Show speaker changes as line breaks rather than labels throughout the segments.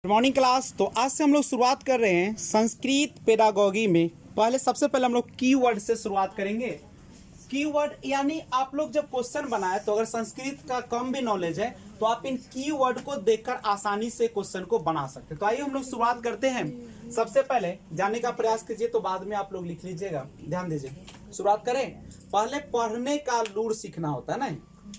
Good morning class. तो आज से हम लोग शुरुआत कर रहे हैं संस्कृत पेडागोगी में। सबसे पहले हम लोग कीवर्ड से शुरुआत करेंगे। कीवर्ड यानी आप लोग जब क्वेश्चन बनाए तो अगर संस्कृत का कम भी नॉलेज है तो आप इन कीवर्ड को देखकर आसानी से क्वेश्चन को बना सकते हैं। तो आइए हम लोग शुरुआत करते हैं। सबसे पहले जानने का प्रयास कीजिए, तो बाद में आप लोग लिख लीजिएगा, ध्यान दीजिए। शुरुआत करें। पहले पढ़ने का लूर सीखना होता है ना।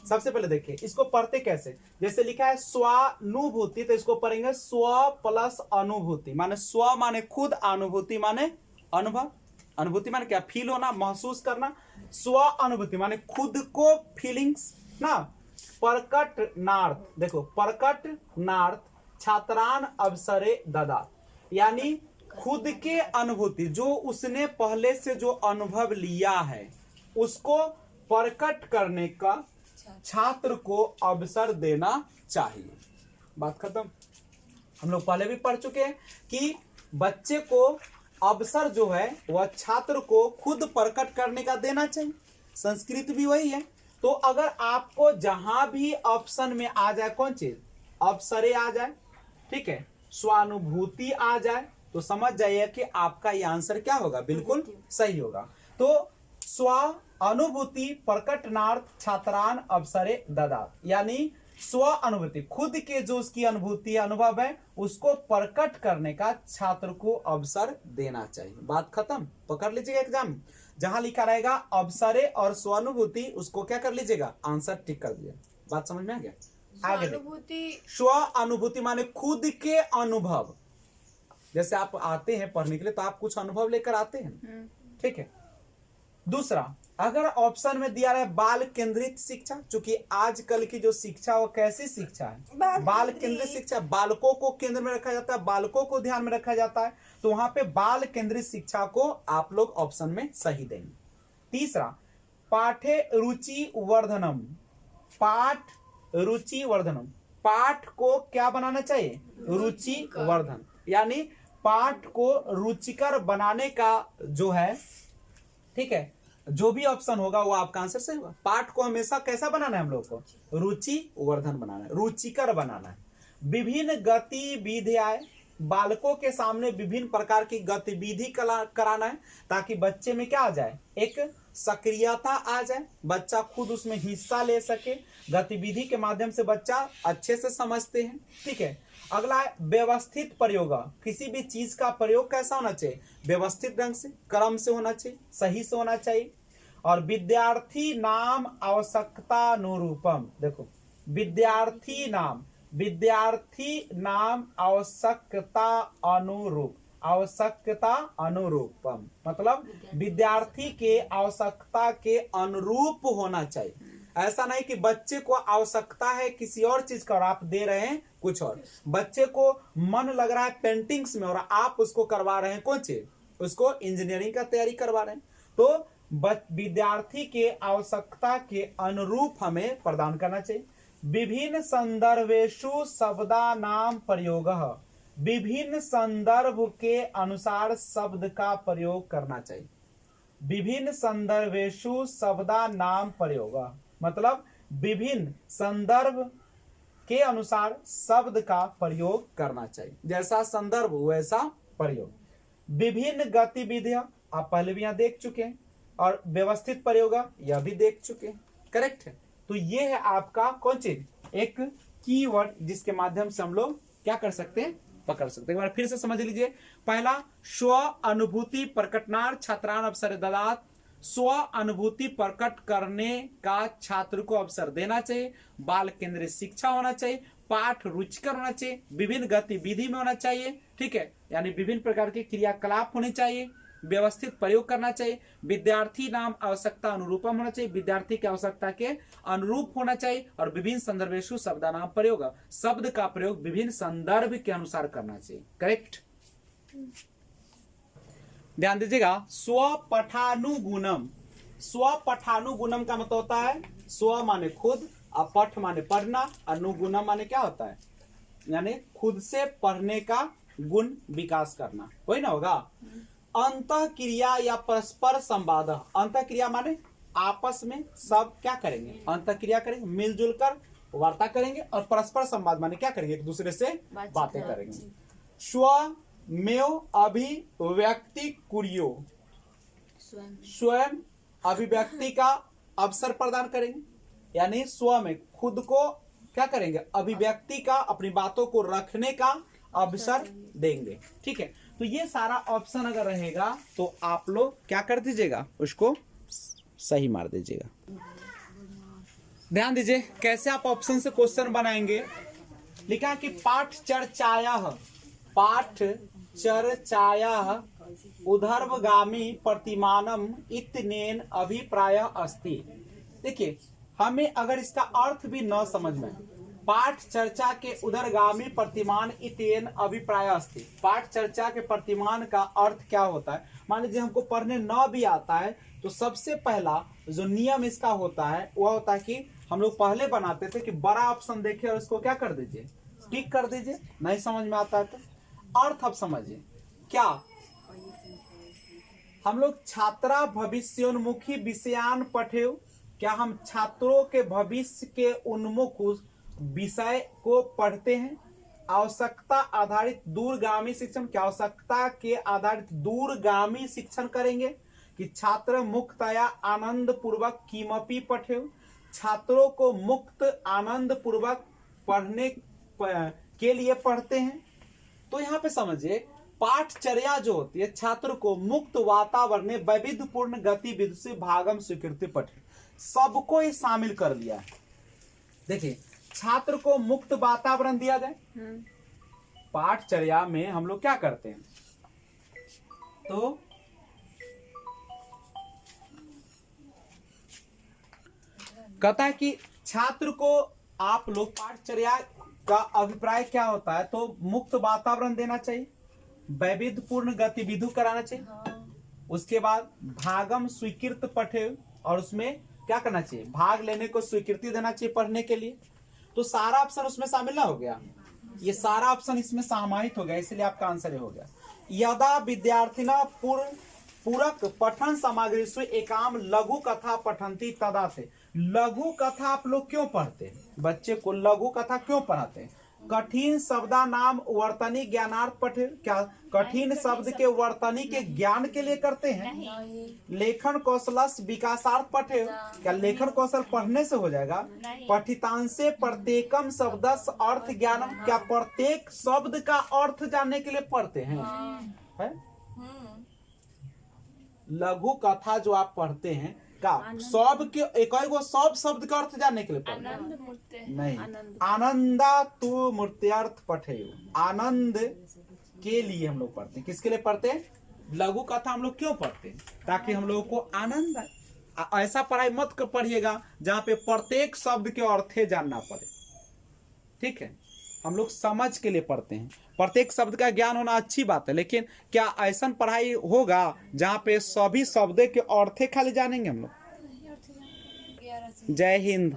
सबसे पहले देखिए इसको पढ़ते कैसे। जैसे लिखा है स्वानुभूति, तो इसको पढ़ेंगे स्व प्लस अनुभूति। माने स्व माने खुद, अनुभूति माने अनुभव। अनुभूति माने क्या? फील होना, महसूस करना। स्व अनुभूति माने खुद को, फीलिंग्स ना। प्रकट नार्थ, देखो प्रकट नार्थ छात्रान अवसरे ददा, यानी खुद के अनुभूति जो उसने पहले से जो अनुभव लिया है उसको प्रकट करने का छात्र को अवसर देना चाहिए। बात खत्म। हम लोग पहले भी पढ़ चुके हैं कि बच्चे को अवसर जो है वह छात्र को खुद प्रकट करने का देना चाहिए। संस्कृत भी वही है। तो अगर आपको जहां भी ऑप्शन में आ जाए कौन चीज, अवसरे आ जाए, ठीक है, स्वानुभूति आ जाए, तो समझ जाइए कि आपका ये आंसर क्या होगा, बिल्कुल सही होगा। तो स्व अनुभूति प्रकटनार्थ छात्रान अवसरे ददा, यानी स्व अनुभूति खुद के जो उसकी अनुभूति अनुभव है उसको प्रकट करने का छात्र को अवसर देना चाहिए। बात खत्म। पकड़ लीजिएगा एग्जाम जहां लिखा रहेगा अवसरे और स्वानुभूति, उसको क्या कर लीजिएगा, आंसर टिक कर दीजिए। बात समझ में आ गया? आगे स्व अनुभूति माने खुद के अनुभव। जैसे आप आते हैं पढ़ने के लिए तो आप कुछ अनुभव लेकर आते हैं, ठीक है। दूसरा, अगर ऑप्शन में दिया रहा है बाल केंद्रित शिक्षा, चूंकि आजकल की जो शिक्षा वो कैसी शिक्षा है, बाल केंद्रित शिक्षा, बालकों को केंद्र में रखा जाता है, बालकों को ध्यान में रखा जाता है, तो वहां पे बाल केंद्रित शिक्षा को आप लोग ऑप्शन में सही देंगे। तीसरा, पाठे रुचि वर्धनम, पाठ रुचि वर्धनम, पाठ को क्या बनाना चाहिए, रुचि वर्धन, यानी पाठ को रुचिकर बनाने का जो है, ठीक है, जो भी ऑप्शन होगा वो आपका आंसर सही होगा। पाठ को हमेशा कैसा बनाना है, हम लोग को रुचि वर्धन बनाना है, रुचिकर बनाना है। विभिन्न गतिविधियां, बालकों के सामने विभिन्न प्रकार की गतिविधि कराना है ताकि बच्चे में क्या आ जाए, एक सक्रियता आ जाए, बच्चा खुद उसमें हिस्सा ले सके। गतिविधि के माध्यम से बच्चा अच्छे से समझते हैं, ठीक है। अगला है व्यवस्थित प्रयोग। किसी भी चीज का प्रयोग कैसा होना चाहिए, व्यवस्थित ढंग से, क्रम से होना चाहिए, सही से होना चाहिए। और विद्यार्थी नाम आवश्यकतानुरूपम, देखो विद्यार्थी नाम आवश्यकता अनुरूप, आवश्यकता अनुरूपम मतलब विद्यार्थी के आवश्यकता के अनुरूप होना चाहिए। ऐसा नहीं कि बच्चे को आवश्यकता है किसी और चीज का और आप दे रहे हैं कुछ और। बच्चे को मन लग रहा है पेंटिंग्स में और आप उसको करवा रहे हैं कौन चीज, उसको इंजीनियरिंग का तैयारी करवा रहे हैं। तो विद्यार्थी के आवश्यकता के अनुरूप हमें प्रदान करना चाहिए। विभिन्न संदर्भेषु शब्दानाम प्रयोगः, विभिन्न संदर्भ के अनुसार शब्द का प्रयोग करना चाहिए। विभिन्न संदर्भेषु शब्दानाम प्रयोग मतलब विभिन्न संदर्भ के अनुसार शब्द का प्रयोग करना चाहिए, जैसा संदर्भ वैसा प्रयोग। विभिन्न गतिविधियां आप पहले भी यहां देख चुके हैं, और व्यवस्थित प्रयोग यह भी देख चुके हैं, करेक्ट है। तो ये है आपका कौन चीज, एक कीवर्ड जिसके माध्यम से हम लोग क्या कर सकते हैं, पकड़ सकते हैं। एक बार फिर से समझ लीजिए। पहला, स्व अनुभूति प्रकटनार्थ छात्रान अवसर ददात, स्व अनुभूति प्रकट करने का छात्र को अवसर देना चाहिए। बाल केंद्रित शिक्षा होना चाहिए, पाठ रुचिकर होना चाहिए, विभिन्न गतिविधि में होना चाहिए, ठीक है, यानी विभिन्न प्रकार के क्रियाकलाप होने चाहिए, व्यवस्थित प्रयोग करना चाहिए, विद्यार्थी नाम आवश्यकता अनुरूपम होना चाहिए, विद्यार्थी की आवश्यकता के अनुरूप होना चाहिए, और विभिन्न संदर्भेषु शब्दानाम प्रयोग, शब्द का प्रयोग विभिन्न संदर्भ के अनुसार करना चाहिए, करेक्ट। ध्यान दीजिएगा। स्वपठानुगुणम, स्वपठानुगुणम का मतलब होता है स्व माने खुद, और पठ माने पढ़ना, अनुगुणम माने क्या होता है, यानी खुद से पढ़ने का गुण विकास करना, वही ना होगा। अंतः क्रिया या परस्पर संवाद, अंतः क्रिया माने आपस में सब क्या करेंगे, अंतः क्रिया करेंगे, मिलजुल कर वार्ता करेंगे, और परस्पर संवाद माने क्या करेंगे, एक दूसरे से बातें करेंगे। स्वमेव अभिव्यक्ति कुर्यो, स्वयं अभिव्यक्ति का अवसर प्रदान करेंगे, यानी स्व में खुद को क्या करेंगे, अभिव्यक्ति का, अपनी बातों को रखने का अवसर देंगे। ठीक है, तो ये सारा ऑप्शन अगर रहेगा तो आप लोग क्या कर दीजिएगा, उसको सही मार दीजिएगा। ध्यान दीजिए कैसे आप ऑप्शन से क्वेश्चन बनाएंगे। लिखा कि पाठ चर्चायाः उधर्वगामी प्रतिमानम इत्यनेन अभिप्राय अस्ति। देखिए, हमें अगर इसका अर्थ भी न समझ में, पाठ चर्चा के उधरगामी प्रतिमान इत्येन अभिप्राय अस्ति, पाठ चर्चा के प्रतिमान का अर्थ क्या होता है। मान लीजिए हमको पढ़ने न भी आता है तो सबसे पहला जो नियम इसका होता है वह होता है कि हम लोग पहले बनाते थे कि बड़ा ऑप्शन देखे और इसको क्या कर दीजिए, टिक कर दीजिए। नहीं समझ में आता है तो अर्थ अब समझिए। क्या हम लोग छात्रा भविष्योन्मुखी विषयान पठेव, क्या हम छात्रों के भविष्य के उन्मुख विषय को पढ़ते हैं। आवश्यकता आधारित दूरगामी शिक्षण, क्या आवश्यकता के आधारित दूरगामी शिक्षण करेंगे कि छात्र मुक्तया आनंद पूर्वक किमपि पठेव, छात्रों को मुक्त आनंद पूर्वक पढ़ने के लिए पढ़ते हैं। तो यहाँ पे समझिए, पाठचर्या जो होती है छात्र को मुक्त वातावरण वैविध्यपूर्ण गतिविधि से भागम स्वीकृति पठे, सबको ये शामिल कर लिया है। देखिए, छात्र को मुक्त वातावरण दिया जाए। पाठचर्या में हम लोग क्या करते हैं, तो कहता है कि छात्र को आप लोग पाठचर्या का अभिप्राय क्या होता है, तो मुक्त वातावरण देना चाहिए, वैविध्यपूर्ण गतिविधि कराना चाहिए, उसके बाद भागम स्वीकृत पठे, और उसमें क्या करना चाहिए, भाग लेने को स्वीकृति देना चाहिए पढ़ने के लिए। तो सारा ऑप्शन उसमें शामिल ना हो गया, ये सारा ऑप्शन इसमें समाहित हो गया, इसलिए आपका आंसर हो गया। यदा विद्यार्थिना पूरक पठन सामग्री से एकाम लघु कथा पठंती तदा से, लघु कथा आप लोग क्यों पढ़ते हैं, बच्चे को लघु कथा क्यों पढ़ाते हैं। कठिन शब्दा नाम वर्तनी ज्ञानार्थ पठे, क्या कठिन शब्द के वर्तनी के ज्ञान के लिए करते हैं। लेखन कौशलस विकासार्थ पठे, क्या लेखन कौशल पढ़ने से हो जाएगा। पठितांशे प्रत्येकम शब्दस अर्थ ज्ञानम, क्या प्रत्येक शब्द का अर्थ जानने के लिए पढ़ते हैं, है? लघु कथा जो आप पढ़ते हैं का सब के एक सब शब्द का अर्थ जानने के लिए पढ़ते हैं नहीं। आनंदा तो मूर्त्यार्थ पठे, आनंद के लिए हम लोग पढ़ते हैं। किसके लिए पढ़ते हैं, लघु कथा हम लोग क्यों पढ़ते हैं, ताकि हम लोगों को आनंद आए। ऐसा पढ़ाई मत पढ़िएगा जहाँ पे प्रत्येक शब्द के अर्थ जानना पड़े। ठीक है, हम लोग समझ के लिए पढ़ते हैं। प्रत्येक शब्द का ज्ञान होना अच्छी बात है, लेकिन क्या ऐसा पढ़ाई होगा जहाँ पे सभी शब्द के अर्थ खाली जानेंगे हम लोग। जय हिंद।